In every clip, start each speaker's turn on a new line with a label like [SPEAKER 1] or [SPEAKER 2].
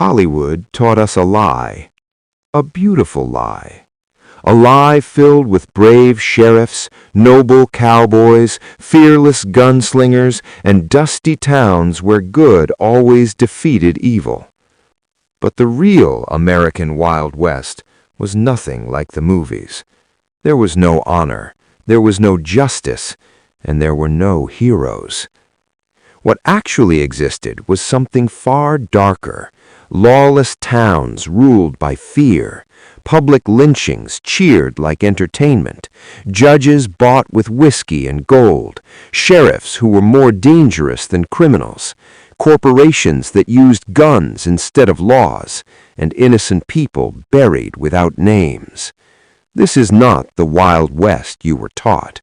[SPEAKER 1] Hollywood taught us a lie, a beautiful lie. A lie filled with brave sheriffs, noble cowboys, fearless gunslingers, and dusty towns where good always defeated evil. But the real American Wild West was nothing like the movies. There was no honor, there was no justice, and there were no heroes. What actually existed was something far darker. Lawless towns ruled by fear, public lynchings cheered like entertainment, judges bought with whiskey and gold, sheriffs who were more dangerous than criminals, corporations that used guns instead of laws, and innocent people buried without names. This is not the Wild West you were taught.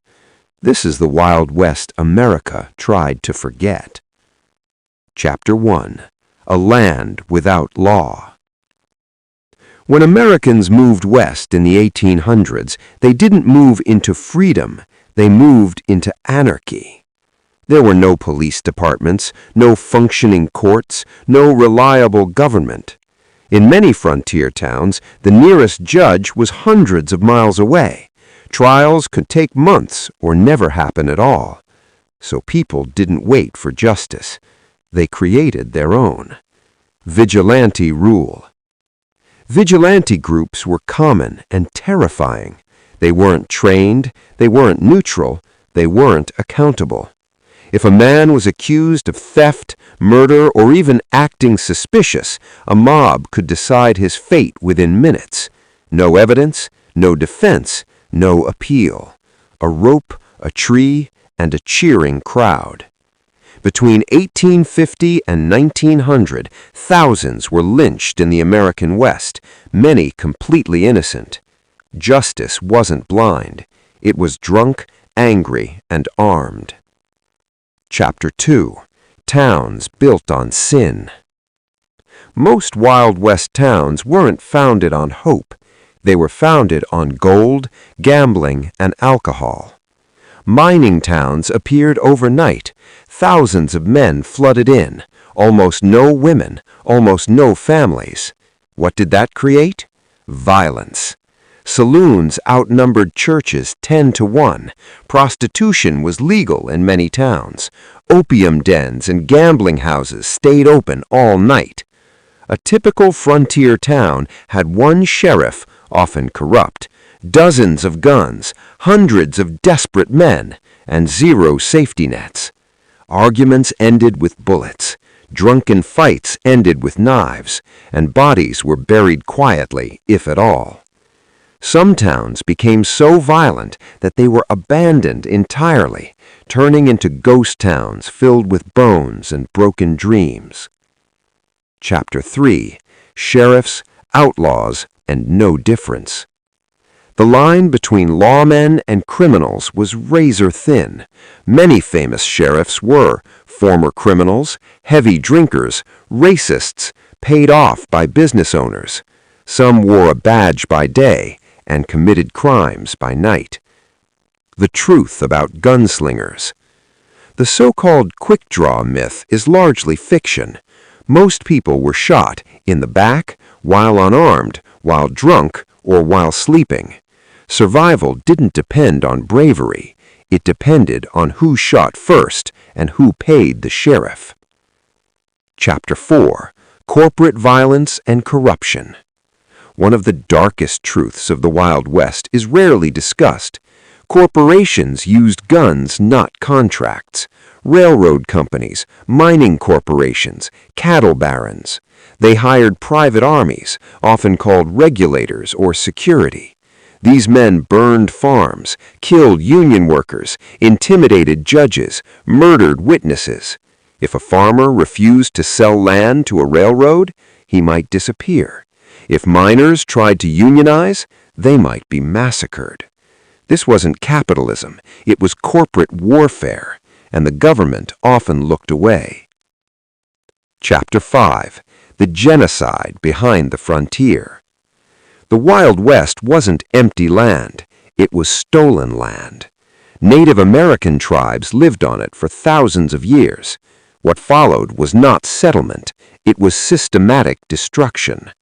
[SPEAKER 1] This is the Wild West America tried to forget. Chapter 1. A Land Without Law. When Americans moved west in the 1800s, they didn't move into freedom, they moved into anarchy. There were no police departments, no functioning courts, no reliable government. In many frontier towns, the nearest judge was hundreds of miles away. Trials could take months or never happen at all. So people didn't wait for justice. They created their own. Vigilante rule. Vigilante groups were common and terrifying. They weren't trained, they weren't neutral, they weren't accountable. If a man was accused of theft, murder, or even acting suspicious, a mob could decide his fate within minutes. No evidence, no defense, no appeal. A rope, a tree, and a cheering crowd. Between 1850 and 1900, thousands were lynched in the American West, many completely innocent. Justice wasn't blind. It was drunk, angry, and armed. Chapter 2. Towns built on sin. Most Wild West towns weren't founded on hope. They were founded on gold, gambling, and alcohol. Mining towns appeared overnight. Thousands of men flooded in. Almost no women, almost no families. What did that create? Violence. Saloons outnumbered churches 10 to 1. Prostitution was legal in many towns. Opium dens and gambling houses stayed open all night. A typical frontier town had one sheriff, often corrupt, dozens of guns, hundreds of desperate men, and zero safety nets. Arguments ended with bullets. Drunken fights ended with knives, and bodies were buried quietly, if at all. Some towns became so violent that they were abandoned entirely, turning into ghost towns filled with bones and broken dreams. Chapter 3. Sheriffs, Outlaws, and No Difference. The line between lawmen and criminals was razor thin. Many famous sheriffs were former criminals, heavy drinkers, racists, paid off by business owners. Some wore a badge by day and committed crimes by night. The truth about gunslingers. The so-called quick draw myth is largely fiction. Most people were shot in the back, while unarmed, while drunk, or while sleeping. Survival didn't depend on bravery. It depended on who shot first and who paid the sheriff. Chapter 4. Corporate Violence and Corruption. One of the darkest truths of the Wild West is rarely discussed. Corporations used guns, not contracts. Railroad companies, mining corporations, cattle barons. They hired private armies, often called regulators or security. These men burned farms, killed union workers, intimidated judges, murdered witnesses. If a farmer refused to sell land to a railroad, he might disappear. If miners tried to unionize, they might be massacred. This wasn't capitalism, it was corporate warfare, and the government often looked away. Chapter 5. The Genocide Behind the Frontier. The Wild West wasn't empty land, it was stolen land. Native American tribes lived on it for thousands of years. What followed was not settlement, it was systematic destruction.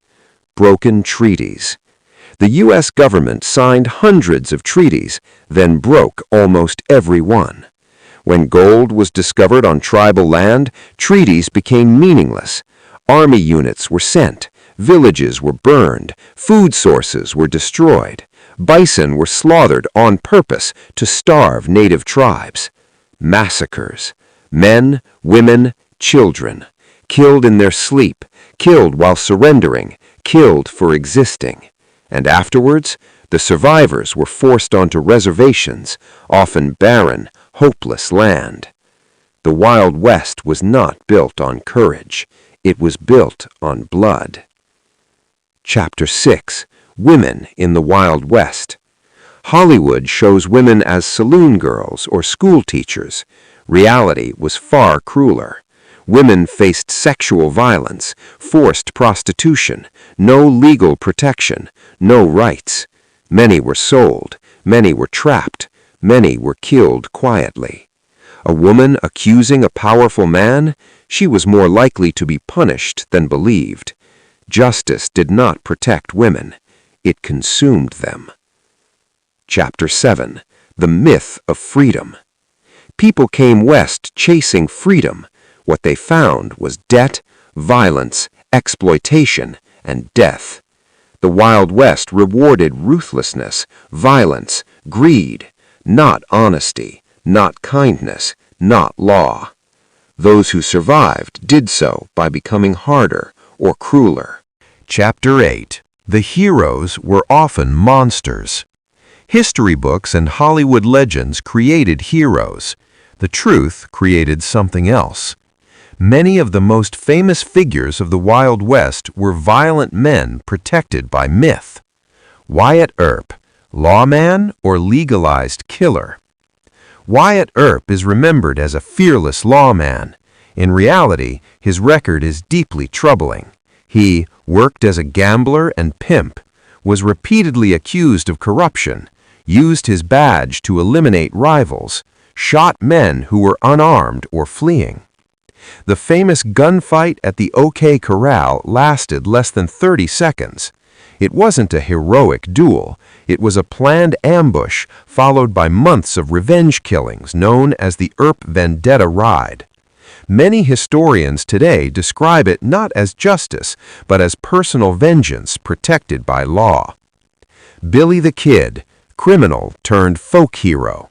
[SPEAKER 1] Broken treaties. The U.S. government signed hundreds of treaties, then broke almost every one. When gold was discovered on tribal land, treaties became meaningless. Army units were sent, villages were burned, food sources were destroyed. Bison were slaughtered on purpose to starve native tribes. Massacres. Men, women, children. Killed in their sleep, killed while surrendering, killed for existing. And afterwards, the survivors were forced onto reservations, often barren, hopeless land. The Wild West was not built on courage. It was built on blood. Chapter 6. Women in the Wild West. Hollywood shows women as saloon girls or school teachers. Reality was far crueler. Women faced sexual violence, forced prostitution, no legal protection, no rights. Many were sold, many were trapped, many were killed quietly. A woman accusing a powerful man, she was more likely to be punished than believed. Justice did not protect women. It consumed them. Chapter 7. The Myth of Freedom. People came west chasing freedom. What they found was debt, violence, exploitation, and death. The Wild West rewarded ruthlessness, violence, greed, not honesty, not kindness, not law. Those who survived did so by becoming harder or crueler. Chapter 8. The heroes were often monsters. History books and Hollywood legends created heroes. The truth created something else. Many of the most famous figures of the Wild West were violent men protected by myth. Wyatt Earp, lawman or legalized killer? Wyatt Earp is remembered as a fearless lawman. In reality, his record is deeply troubling. He worked as a gambler and pimp, was repeatedly accused of corruption, used his badge to eliminate rivals, shot men who were unarmed or fleeing. The famous gunfight at the OK Corral lasted less than 30 seconds. It wasn't a heroic duel. It was a planned ambush followed by months of revenge killings known as the Earp Vendetta Ride. Many historians today describe it not as justice, but as personal vengeance protected by law. Billy the Kid, criminal turned folk hero.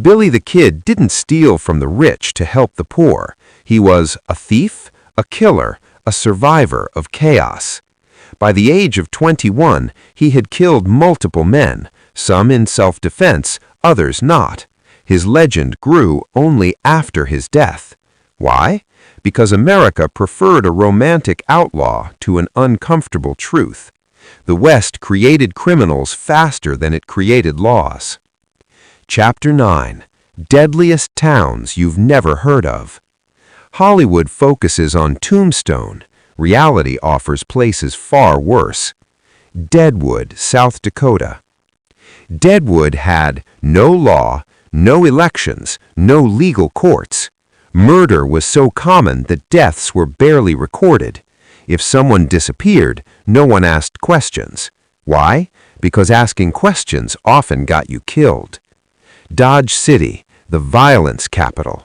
[SPEAKER 1] Billy the Kid didn't steal from the rich to help the poor. He was a thief, a killer, a survivor of chaos. By the age of 21, he had killed multiple men, some in self-defense, others not. His legend grew only after his death. Why? Because America preferred a romantic outlaw to an uncomfortable truth. The West created criminals faster than it created laws. Chapter 9. Deadliest Towns You've Never Heard of. Hollywood focuses on Tombstone. Reality offers places far worse. Deadwood, South Dakota. Deadwood had no law, no elections, no legal courts. Murder was so common that deaths were barely recorded. If someone disappeared, no one asked questions. Why? Because asking questions often got you killed. Dodge City, the violence capital.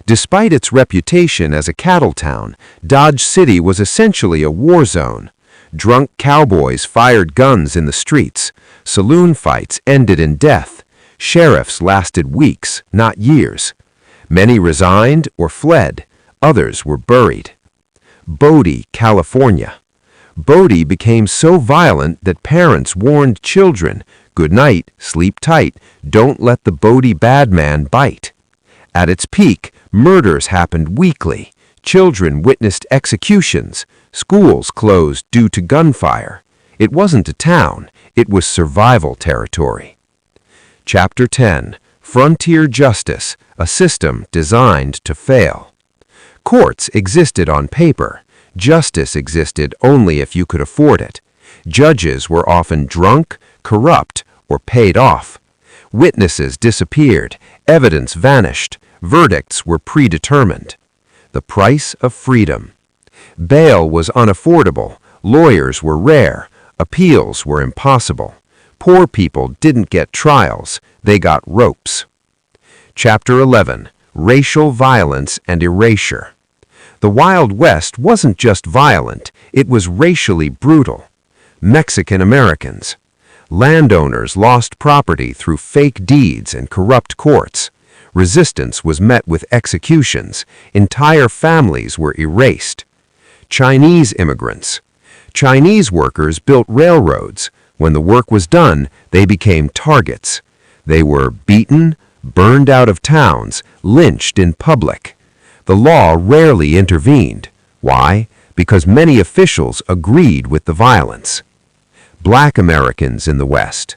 [SPEAKER 1] Despite its reputation as a cattle town, Dodge City was essentially a war zone. Drunk cowboys fired guns in the streets. Saloon fights ended in death. Sheriffs lasted weeks, not years. Many resigned or fled. Others were buried. Bodie, California. Bodie became so violent that parents warned children, "Good night, sleep tight, don't let the Bodie bad man bite." At its peak, murders happened weekly. Children witnessed executions. Schools closed due to gunfire. It wasn't a town, it was survival territory. Chapter 10. Frontier Justice, a system designed to fail. Courts existed on paper. Justice existed only if you could afford it. Judges were often drunk, corrupt, or paid off. Witnesses disappeared. Evidence vanished. Verdicts were predetermined. the price of freedom. Bail was unaffordable, lawyers were rare, appeals were impossible. Poor people didn't get trials, they got ropes. Chapter 11. Racial Violence and Erasure. The Wild West wasn't just violent, it was racially brutal. Mexican Americans. Landowners lost property through fake deeds and corrupt courts. Resistance was met with executions. Entire families were erased. Chinese immigrants. Chinese workers built railroads. When the work was done, they became targets. They were beaten, burned out of towns, lynched in public. The law rarely intervened. Why? Because many officials agreed with the violence. Black Americans in the West.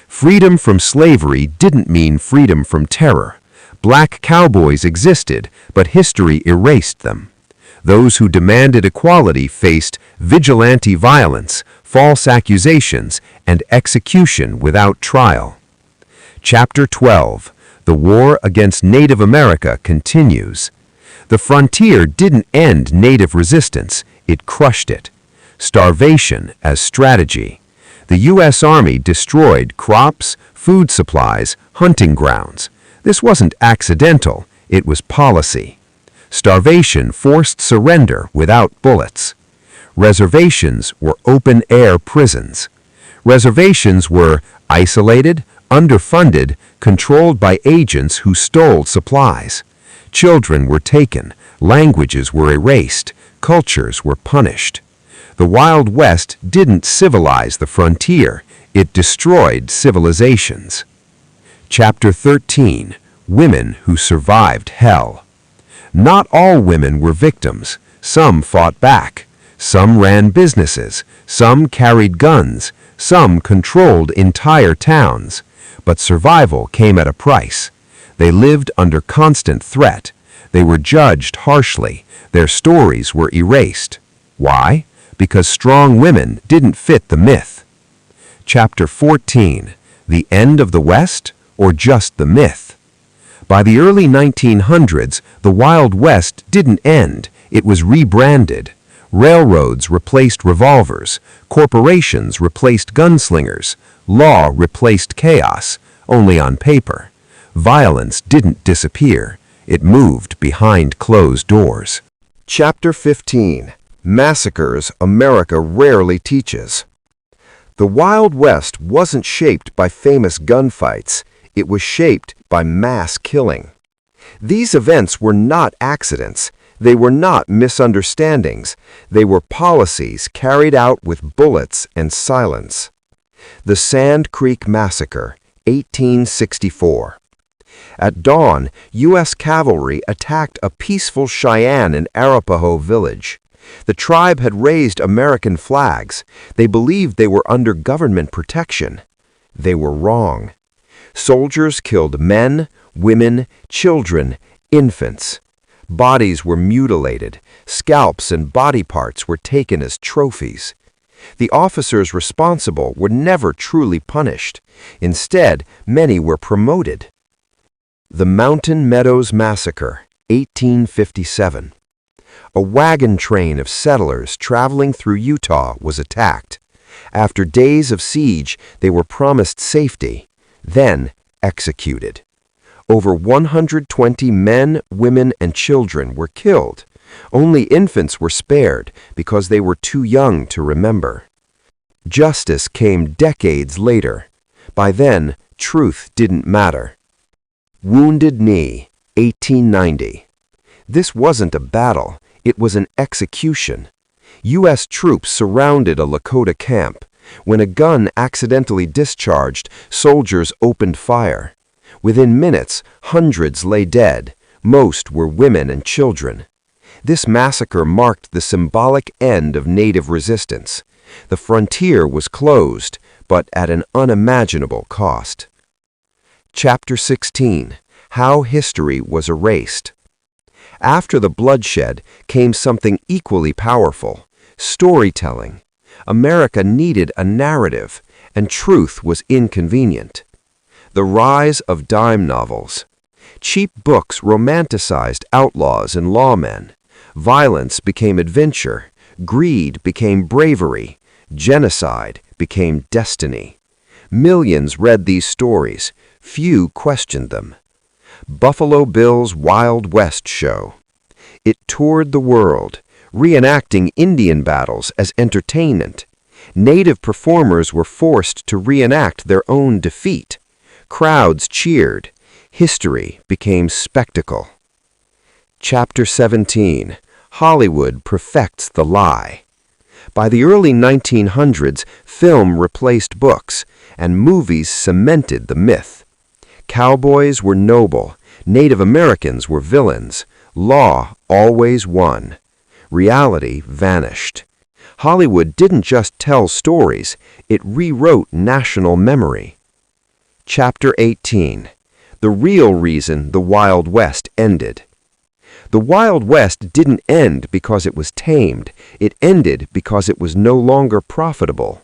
[SPEAKER 1] Freedom from slavery didn't mean freedom from terror. Black cowboys existed, but history erased them. Those who demanded equality faced vigilante violence, false accusations, and execution without trial. Chapter 12. The War Against Native America continues. The frontier didn't end Native resistance, it crushed it. Starvation as strategy. The U.S. Army destroyed crops, food supplies, hunting grounds. This wasn't accidental, it was policy. Starvation forced surrender without bullets. Reservations were open-air prisons. Reservations were isolated, underfunded, controlled by agents who stole supplies. Children were taken, languages were erased, cultures were punished. The Wild West didn't civilize the frontier, it destroyed civilizations. Chapter 13. Women who survived hell. Not all women were victims. Some fought back. Some ran businesses. Some carried guns. Some controlled entire towns. But survival came at a price. They lived under constant threat. They were judged harshly. Their stories were erased. Why? Because strong women didn't fit the myth. Chapter 14. The End of the West, or just the myth? By the early 1900s, the Wild West didn't end, it was rebranded. Railroads replaced revolvers, corporations replaced gunslingers, law replaced chaos, only on paper. Violence didn't disappear, it moved behind closed doors. Chapter 15. Massacres America Rarely Teaches. The Wild West wasn't shaped by famous gunfights, it was shaped by mass killing. These events were not accidents, they were not misunderstandings, they were policies carried out with bullets and silence. The Sand Creek Massacre, 1864. At dawn, U.S. cavalry attacked a peaceful Cheyenne and Arapaho village. The tribe had raised American flags. They believed they were under government protection. They were wrong. Soldiers killed men, women, children, infants. Bodies were mutilated. Scalps and body parts were taken as trophies. The officers responsible were never truly punished. Instead, many were promoted. The Mountain Meadows Massacre, 1857. A wagon train of settlers traveling through Utah was attacked. After days of siege, they were promised safety, then executed. Over 120 men, women, and children were killed. Only infants were spared because they were too young to remember. Justice came decades later. By then, truth didn't matter. Wounded Knee, 1890. This wasn't a battle, it was an execution. U.S. troops surrounded a Lakota camp. When a gun accidentally discharged, soldiers opened fire. Within minutes, hundreds lay dead. Most were women and children. This massacre marked the symbolic end of Native resistance. The frontier was closed, but at an unimaginable cost. Chapter 16. How History Was Erased. After the bloodshed came something equally powerful: storytelling. America needed a narrative, and truth was inconvenient. The rise of dime novels. Cheap books romanticized outlaws and lawmen. Violence became adventure. Greed became bravery. Genocide became destiny. Millions read these stories. Few questioned them. Buffalo Bill's Wild West show. It toured the world, reenacting Indian battles as entertainment. Native performers were forced to reenact their own defeat. Crowds cheered. History became spectacle. Chapter 17. Hollywood perfects the lie. By the early 1900s, film replaced books, and movies cemented the myth. Cowboys were noble. Native Americans were villains. Law always won. Reality vanished. Hollywood didn't just tell stories, it rewrote national memory. Chapter 18. The real reason the Wild West ended. The Wild West didn't end because it was tamed. It ended because it was no longer profitable.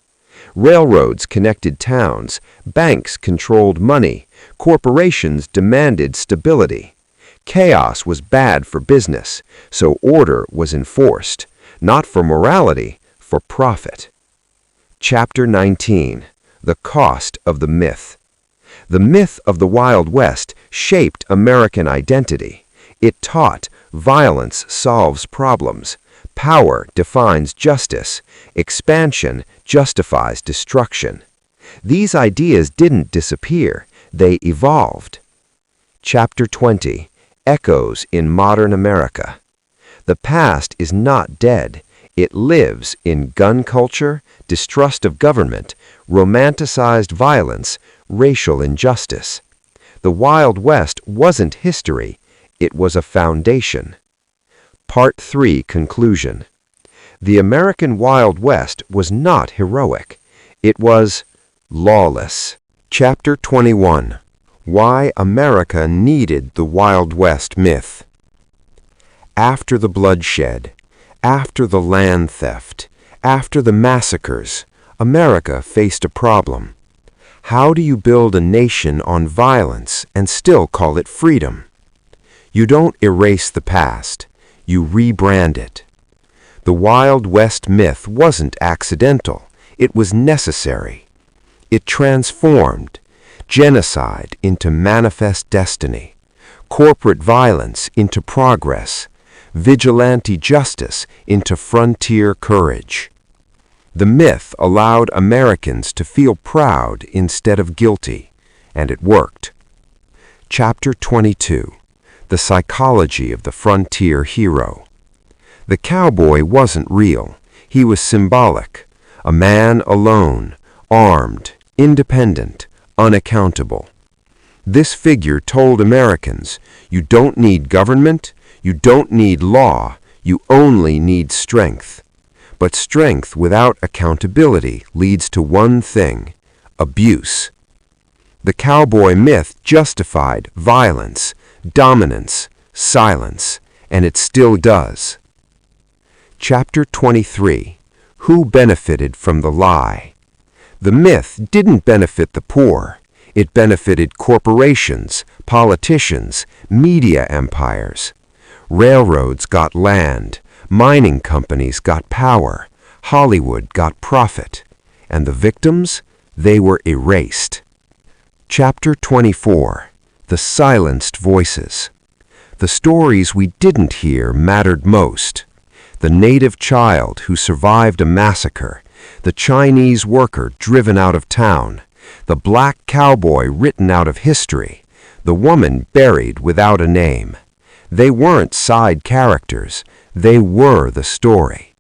[SPEAKER 1] Railroads connected towns. Banks controlled money. Corporations demanded stability. Chaos was bad for business, so order was enforced, not for morality, for profit. Chapter 19. The cost of the myth. The myth of the Wild West shaped American identity. It taught violence solves problems, power defines justice, expansion justifies destruction. These ideas didn't disappear, they evolved. Chapter 20. Echoes in Modern America. The past is not dead. It lives in gun culture, distrust of government, romanticized violence, racial injustice. The Wild West wasn't history, it was a foundation. Part 3. Conclusion. The American Wild West was not heroic. It was lawless. Chapter 21. Why America needed the Wild West myth. After the bloodshed, after the land theft, after the massacres, America faced a problem. How do you build a nation on violence and still call it freedom? You don't erase the past, you rebrand it. The Wild West myth wasn't accidental, it was necessary. It transformed genocide into manifest destiny, corporate violence into progress, vigilante justice into frontier courage. The myth allowed Americans to feel proud instead of guilty, and it worked. Chapter 22. The psychology of the frontier hero. The cowboy wasn't real. He was symbolic. A man alone, armed, independent, unaccountable. This figure told Americans, you don't need government, you don't need law, you only need strength. But strength without accountability leads to one thing: abuse. The cowboy myth justified violence, dominance, silence, and it still does. Chapter 23. Who benefited from the lie? The myth didn't benefit the poor. It benefited corporations, politicians, media empires. Railroads got land, mining companies got power, Hollywood got profit, and the victims, they were erased. Chapter 24. The silenced voices. The stories we didn't hear mattered most. The native child who survived a massacre, the Chinese worker driven out of town, the black cowboy written out of history, the woman buried without a name. They weren't side characters, they were the story.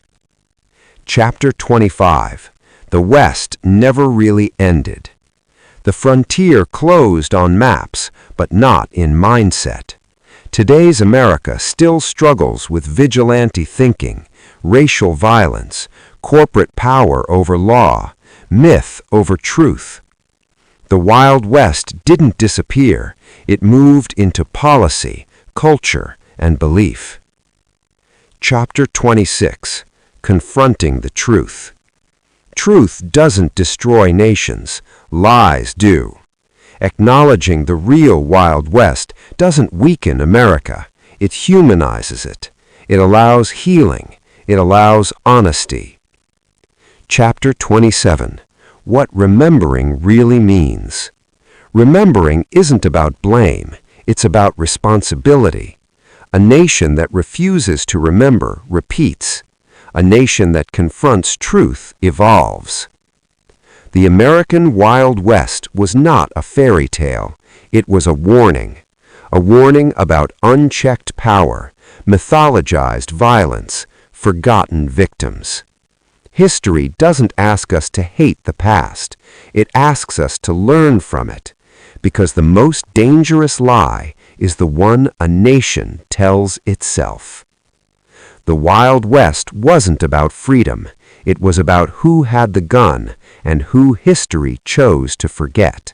[SPEAKER 1] Chapter 25. The West never really ended. The frontier closed on maps, but not in mindset. Today's America still struggles with vigilante thinking, racial violence, corporate power over law, myth over truth. The Wild West didn't disappear, it moved into policy, culture, and belief. Chapter 26. Confronting the truth. Truth doesn't destroy nations, lies do. Acknowledging the real Wild West doesn't weaken America. It humanizes it. It allows healing. It allows honesty. Chapter 27. What remembering really means. Remembering isn't about blame. It's about responsibility. A nation that refuses to remember repeats. A nation that confronts truth evolves. The American Wild West was not a fairy tale. It was a warning about unchecked power, mythologized violence, forgotten victims. History doesn't ask us to hate the past. It asks us to learn from it, because the most dangerous lie is the one a nation tells itself. The Wild West wasn't about freedom. It was about who had the gun and who history chose to forget.